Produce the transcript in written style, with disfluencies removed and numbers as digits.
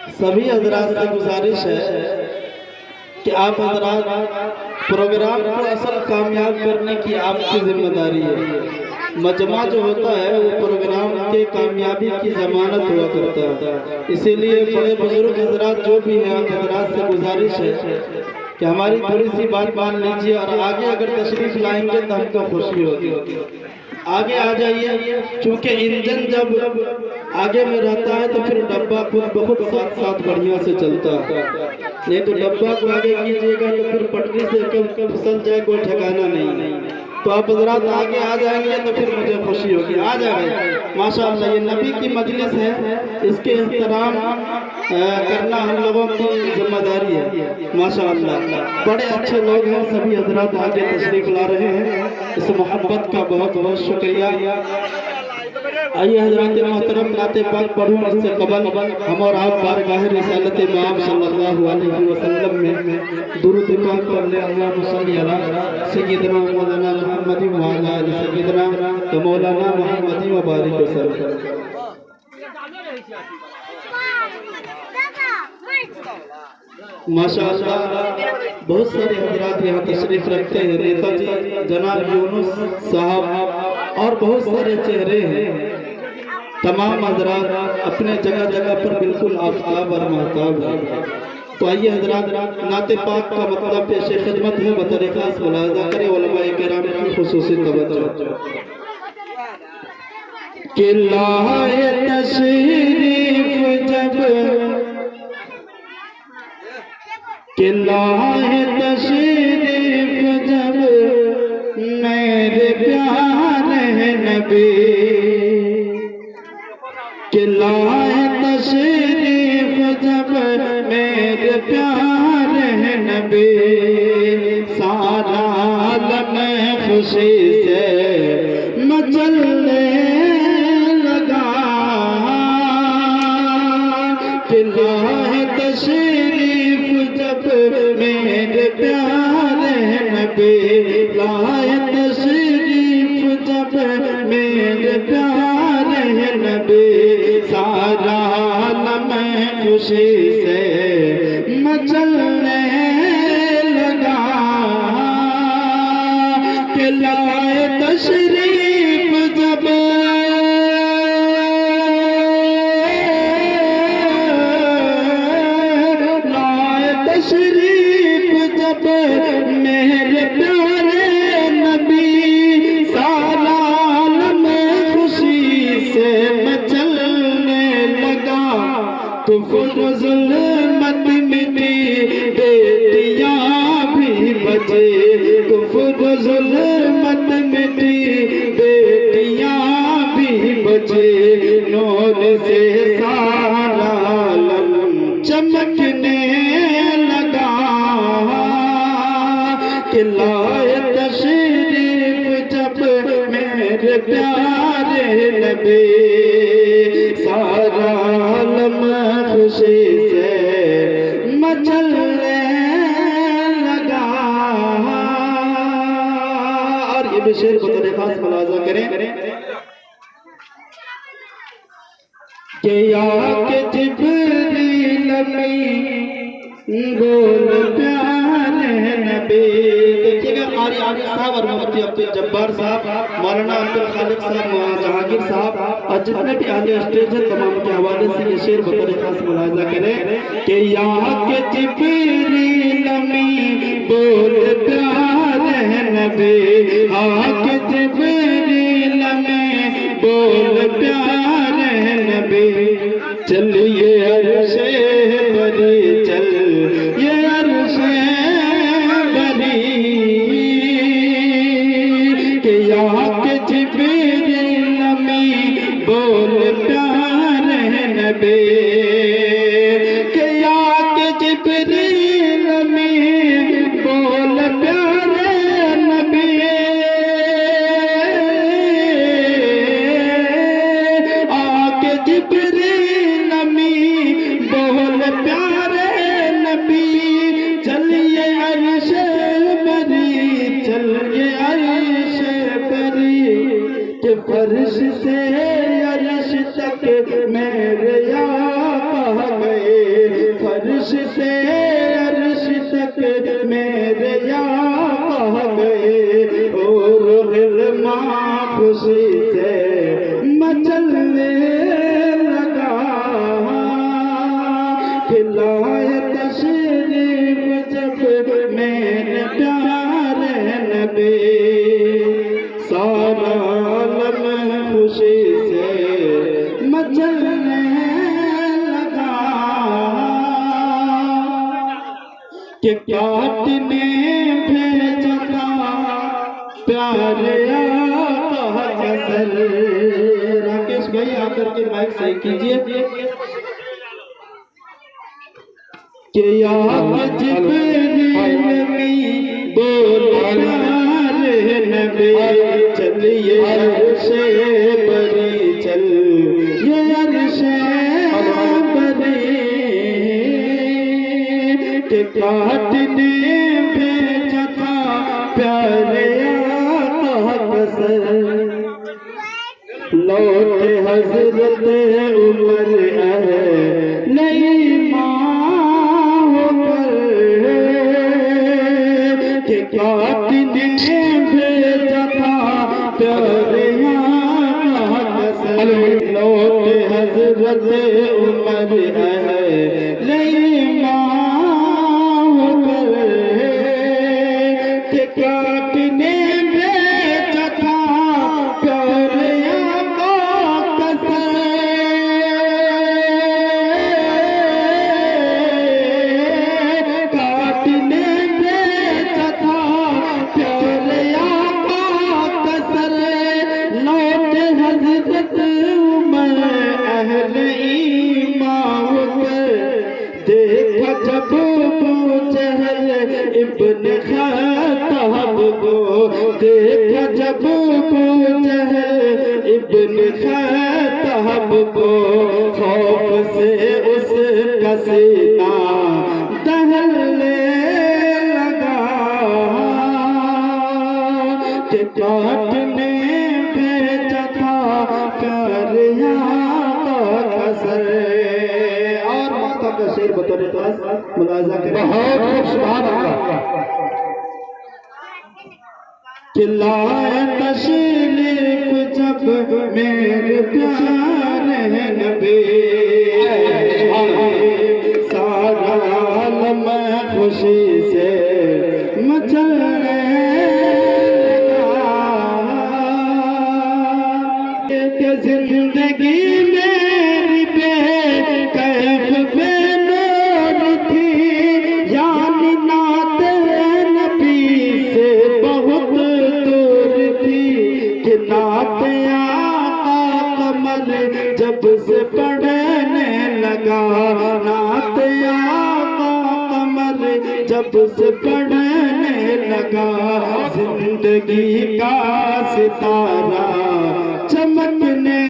सभी हजरात से गुजारिश है कि आप हजरात प्रोग्राम को असल कामयाब करने की आपकी जिम्मेदारी है। मजमा जो होता है वो प्रोग्राम के कामयाबी की जमानत हुआ करता है। इसीलिए बड़े बुजुर्ग हजरात जो भी हैं आप हजरात से गुजारिश है कि हमारी थोड़ी सी बात मान लीजिए और आगे अगर तशरीफ लाएंगे तो हमको खुशी होगी। आगे आ जाइए, क्योंकि इंजन जब आगे में रहता है तो फिर डब्बा खुद बहुत साथ साथ बढ़िया से चलता है। नहीं तो डब्बा को आगे कीजिएगा तो फिर पटरी से कब फिसल जाए कोई ठिकाना नहीं। तो आप हजरात आगे आ जाएंगे तो फिर मुझे खुशी होगी। आ जाए माशाअल्लाह, ये नबी की मजलिस है, इसके एहतराम करना हम लोगों की जिम्मेदारी है। माशाअल्लाह बड़े अच्छे लोग हैं, सभी हजरात आगे तशरीफ ला रहे हैं, इस मोहब्बत का बहुत बहुत शुक्रिया। आइए हजरात मोहतरम नाते पाक पढ़ूं, इससे कबल हम और आप बारगाह रिसालत इमाम सल्लल्लाहु अलैहि वसल्लम में दुरूद पाक पढ़ ले। अल्लाहुम्मा सल्ली अला सय्यिदना मौलाना मुहम्मद व अला आलि सय्यिदना व मौलाना मुहम्मद व बारिक वसल्लम। माशाअल्लाह बहुत सारे हजरात यहाँ तशरीफ रखते हैं। नेताजी जनाब यूनुस साहब और बहुत सारे चेहरे हैं। तमाम हजरात अपने जगह जगह पर बिल्कुल आफ्ताब और महताब है। तो आइए हजरात नाते पाक का मतलब पेश खिदमत है, बतौर खास मुलाहजा करें उलमाए किराम की खुसूसी तवज्जो कि लाए तशरीफ जब तशरीफ जब मेरे प्यारे नबी कि लाए तशरीफ जब मेरे प्यारे नबी सारा आलम खुशी से मचलने लगा कि लाए तशरीफ जब मेरे प्यारे नबी लाए तशरीफ जब मेरे प्यारे नबी सारा आलम खुशी से मचलने लगा कि लाए तशरीफ जब तशरीफ जब मेरे प्यारे नबी सारा आलम खुशी से मचलने लगा। तो खुद जुल्मत मिटी बेटियां भी बचे, तो खुद जुल्मत मिटी बेटियां भी बचे, नूर से सारा आलम चमकने कि लाए तशरीफ जब मेरे प्यारे नबी सारा आलम खुशी से मचलने लगा। और ये भी शेर बतौर खास मुलाजा करें कि या के जिब्रील बोल प्यारे नबी। देखिएगा कारी आमिर साहब और मुफ्ती अब्दुल जब्बार साहब, मौलाना अब्दुल खालिक साहब, जहांगीर साहब और जितने भी आगे स्टेज है तमाम के हवाले से ये शेर बतौर खास मुलाजा करें कि यहाँ के जिब्रील बोल प्यारे नबी, हाँ के जिब्रील बोल प्यारे नबी, चलिए अर्शे बरी चल ये अर्शे बरी कि यहाँ के जिब्रील बोल प्यारे नबी कि यहाँ के जिब्रील बोल प्यारे नबी आके जिब्रील बोल प्यारे नबी चलिए अर्श बरी चलिए अर्श बरी के फर्श से अर्श तक मेरे आका गए अर्श से अर्श तक मेरे या कह गए और हिरमा खुशी से मचलने लगा। खिलाए तशरीफ जब मेरे प्यारे नबी सारा आलम खुशी से मचलने लगा। कि काटने भेजा था प्यारे आका कसर। राकेश भाई आकर के माइक सही कीजिए। कि आप जिब्रील में बोले प्यारे नबी चलिए अर्शे बरी चल ये अर्शे बरी। के काटने भेजा था प्यारे आका कसर। लौट हजरत उमर है नहीं माँ होकर। के काटने भेजा था प्यारे आका कसर। लौट हजरत उमर है नहीं माँ होकर। के काटने भेजा था प्यारे आका कसर। काटने भेजा था प्यारे आका कसर। लौट हजरत उमर अहले ईमान होकर। देखा जब अबू जहल इब्न खत्ताब को। देखा जब अबू जहल इब्न खत्ताब को। खौफ से उसका सीना दहलने लगा। कि काटने भेजा था प्यारे आका कसर। और माता का शेर बतौर खास मुलाजा करें। बहुत खूब सुभान अल्लाह। चिल्लाए तशरीफ जब मेरे प्यारे नबी सारा आलम खुशी से मचलने लगा। कि जिंदगी मेरी बेकैफ बेनूर थी। यानी नाते नबी से बहुत दूर थी। कि नाते आका कमर जब से पढ़ने लगा। नाते आका कमर जब से पढ़ने लगा। जिंदगी का सितारा